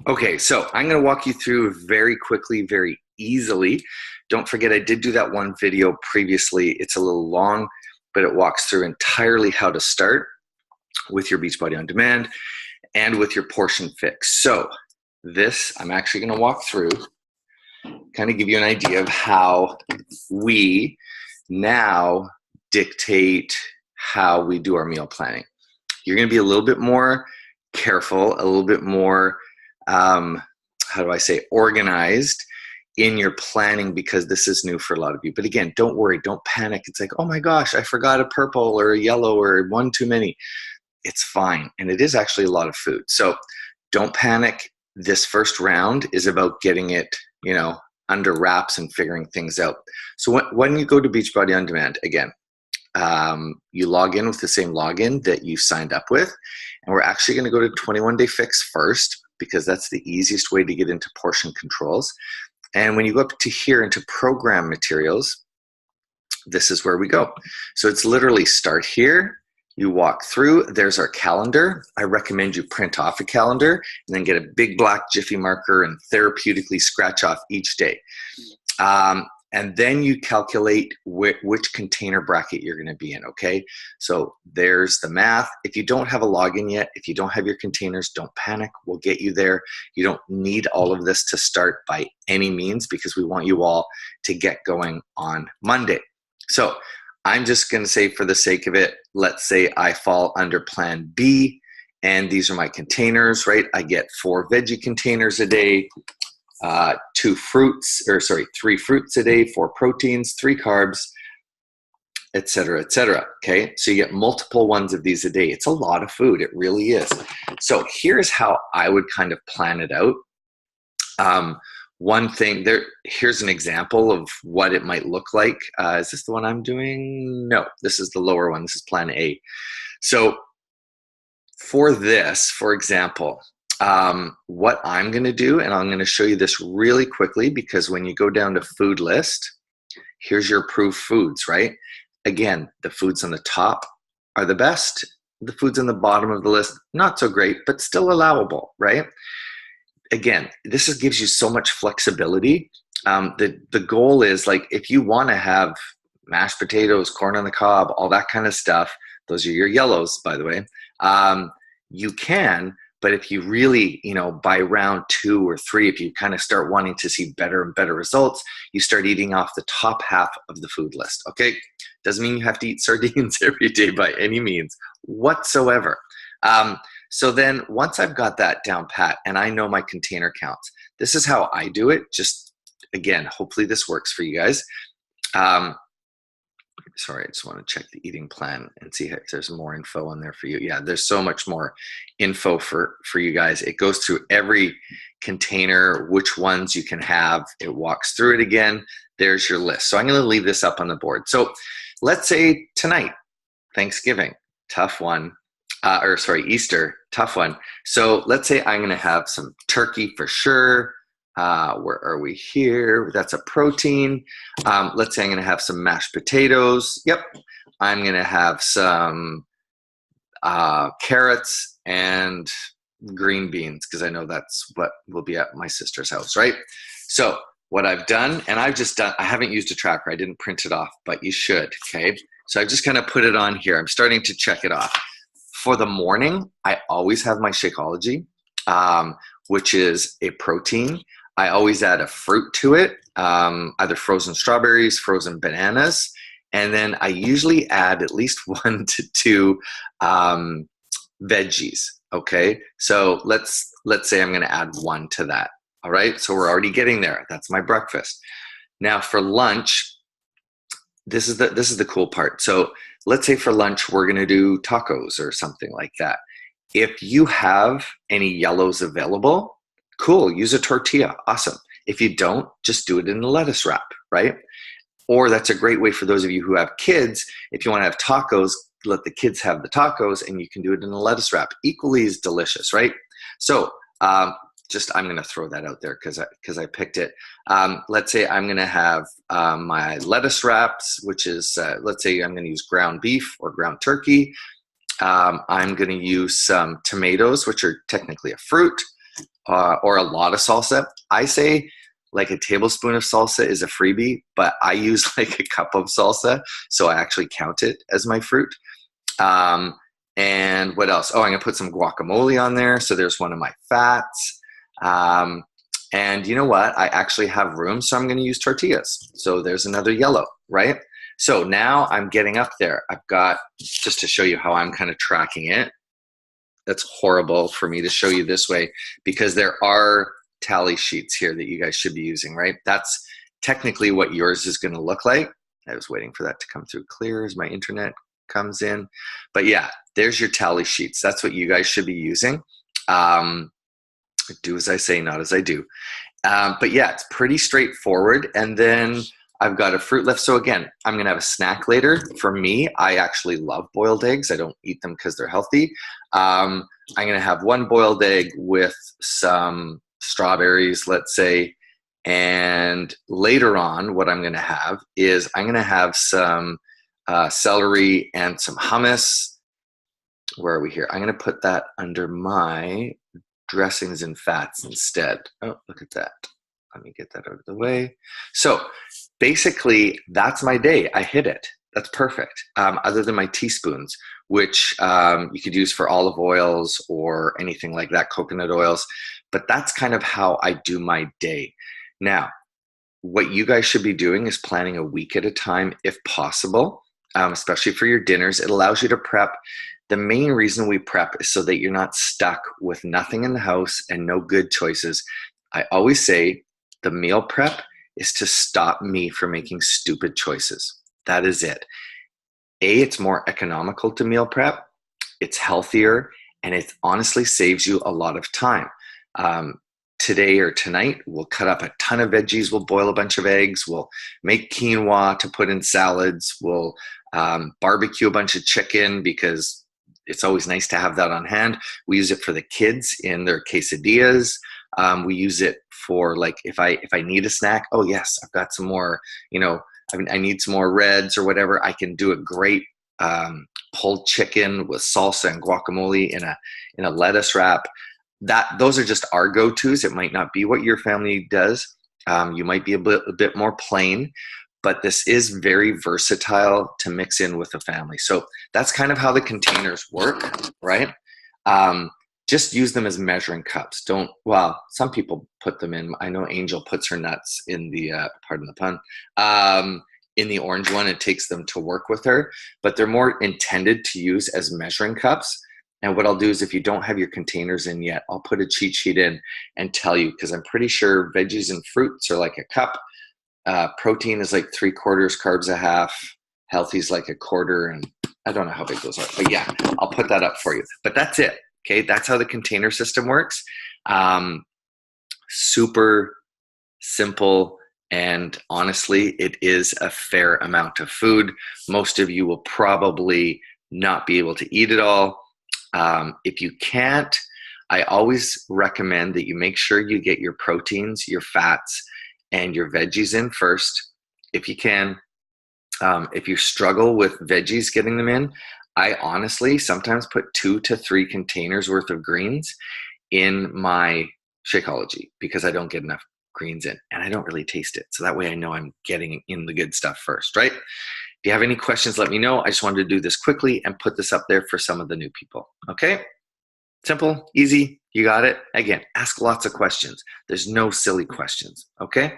Okay, so I'm going to walk you through very quickly, very easily. Don't forget, I did do that one video previously. It's a little long, but it walks through entirely how to start with your Beachbody On Demand and with your portion fix. So this, I'm actually going to walk through, kind of give you an idea of how we now dictate how we do our meal planning. You're going to be a little bit more careful, a little bit more, how do I say, organized in your planning because this is new for a lot of you. But again, don't worry, don't panic. It's like, oh my gosh, I forgot a purple or a yellow or one too many. It's fine. And it is actually a lot of food. So don't panic. This first round is about getting it, under wraps and figuring things out. So when you go to Beachbody On Demand, again, you log in with the same login that you signed up with. And we're actually going to go to 21-day fix first because that's the easiest way to get into portion controls. And when you go up to here into program materials, this is where we go. So it's literally start here. You walk through, there's our calendar. I recommend you print off a calendar and then get a big black Jiffy marker and therapeutically scratch off each day. And then you calculate which container bracket you're going to be in, okay? So there's the math. If you don't have a login yet, if you don't have your containers, don't panic. We'll get you there. You don't need all of this to start by any means because we want you all to get going on Monday. So I'm just going to say for the sake of it, let's say I fall under plan B and these are my containers, right? I get 4 veggie containers a day, 3 fruits a day, 4 proteins, 3 carbs, et cetera, okay? So you get multiple ones of these a day. It's a lot of food. It really is. So here's how I would kind of plan it out. One thing there, here's an example of what it might look like. Is this the one I'm doing? No, this is the lower one. This is plan A. So for this, for example, what I'm going to do, and I'm going to show you this really quickly because when you go down to food list, here's your approved foods, right? Again, the foods on the top are the best. The foods on the bottom of the list, not so great, but still allowable, right? Again, gives you so much flexibility. The goal is like if you want to have mashed potatoes, corn on the cob, all that kind of stuff, those are your yellows, by the way, you can. But if you really, by round 2 or 3, if you kind of start wanting to see better and better results, you start eating off the top half of the food list, okay? Doesn't mean you have to eat sardines every day by any means whatsoever. So then once I've got that down pat and I know my container counts, this is how I do it. Just, again, hopefully this works for you guys. Sorry, I just want to check the eating plan and see if there's more info on there for you. Yeah, there's so much more info for you guys. It goes through every container, which ones you can have. It walks through it again. There's your list. So I'm going to leave this up on the board. So let's say tonight, Thanksgiving, tough one. Easter, tough one. So let's say I'm going to have some turkey for sure. Where are we here? That's a protein. Let's say I'm going to have some mashed potatoes. Yep. I'm going to have some carrots and green beans because I know that's what will be at my sister's house, right? So what I've done, and I haven't used a tracker. I didn't print it off, but you should, okay? So I've just kind of put it on here. I'm starting to check it off. For the morning, I always have my Shakeology, which is a protein. I always add a fruit to it, either frozen strawberries, frozen bananas, and then I usually add at least 1 to 2 veggies, okay? So let's say I'm going to add 1 to that, all right? So we're already getting there. That's my breakfast. Now for lunch, this is the cool part. So let's say for lunch, we're going to do tacos or something like that. If you have any yellows available, cool, use a tortilla, awesome. If you don't, just do it in a lettuce wrap, right? Or that's a great way for those of you who have kids. If you want to have tacos, let the kids have the tacos and you can do it in a lettuce wrap. Equally as delicious, right? So I'm going to throw that out there because I picked it. Let's say I'm going to have my lettuce wraps, which is, let's say I'm going to use ground beef or ground turkey. I'm going to use some tomatoes, which are technically a fruit. or a lot of salsa. I say like a tablespoon of salsa is a freebie, but I use like a cup of salsa, so I actually count it as my fruit. And what else? Oh, I'm gonna put some guacamole on there. So there's one of my fats. And you know what? I actually have room, so I'm gonna use tortillas. So there's another yellow, right? So now I'm getting up there. I've got, just to show you how I'm kind of tracking it. That's horrible for me to show you this way because there are tally sheets here that you guys should be using, right? That's technically what yours is gonna look like. I was waiting for that to come through clear as my internet comes in. But yeah, there's your tally sheets. That's what you guys should be using. Do as I say, not as I do. But yeah, it's pretty straightforward. And then I've got a fruit left. So again, I'm going to have a snack later. For me, I actually love boiled eggs. I don't eat them because they're healthy. I'm going to have one boiled egg with some strawberries, let's say. And later on, what I'm going to have is I'm going to have some celery and some hummus. Where are we here? I'm going to put that under my dressings and fats instead. Oh, look at that. Let me get that out of the way. So basically, that's my day. I hit it. That's perfect. Other than my teaspoons, which you could use for olive oils or anything like that, coconut oils. But that's kind of how I do my day. Now, what you guys should be doing is planning a week at a time if possible, especially for your dinners. It allows you to prep. The main reason we prep is so that you're not stuck with nothing in the house and no good choices. I always say the meal prep is to stop me from making stupid choices. That is it. It's more economical to meal prep, it's healthier, and it honestly saves you a lot of time. Today or tonight, we'll cut up a ton of veggies, we'll boil a bunch of eggs, we'll make quinoa to put in salads, we'll barbecue a bunch of chicken because it's always nice to have that on hand. We use it for the kids in their quesadillas. We use it for like if I need a snack. Oh yes, I've got some more. I need some more reds or whatever. I can do a great pulled chicken with salsa and guacamole in a lettuce wrap. Those are just our go-tos. It might not be what your family does. You might be a bit more plain. But this is very versatile to mix in with a family. So that's kind of how the containers work, right? Just use them as measuring cups. Some people put them in. I know Angel puts her nuts in the, pardon the pun, in the orange one. It takes them to work with her. But they're more intended to use as measuring cups. And what I'll do is if you don't have your containers in yet, I'll put a cheat sheet in and tell you, because I'm pretty sure veggies and fruits are like a cup. Protein is like 3/4, carbs a half, healthy is like 1/4, and I don't know how big those are, but yeah, I'll put that up for you. But that's it, okay? That's how the container system works. Super simple, and honestly, it is a fair amount of food. Most of you will probably not be able to eat it all. If you can't, I always recommend that you make sure you get your proteins, your fats, and your veggies in first, if you can. If you struggle with veggies getting them in, I honestly sometimes put 2 to 3 containers worth of greens in my Shakeology because I don't get enough greens in and I don't really taste it. So that way I know I'm getting in the good stuff first, right? If you have any questions, let me know. I just wanted to do this quickly and put this up there for some of the new people, okay? Simple, easy, you got it. Again, ask lots of questions. There's no silly questions, okay?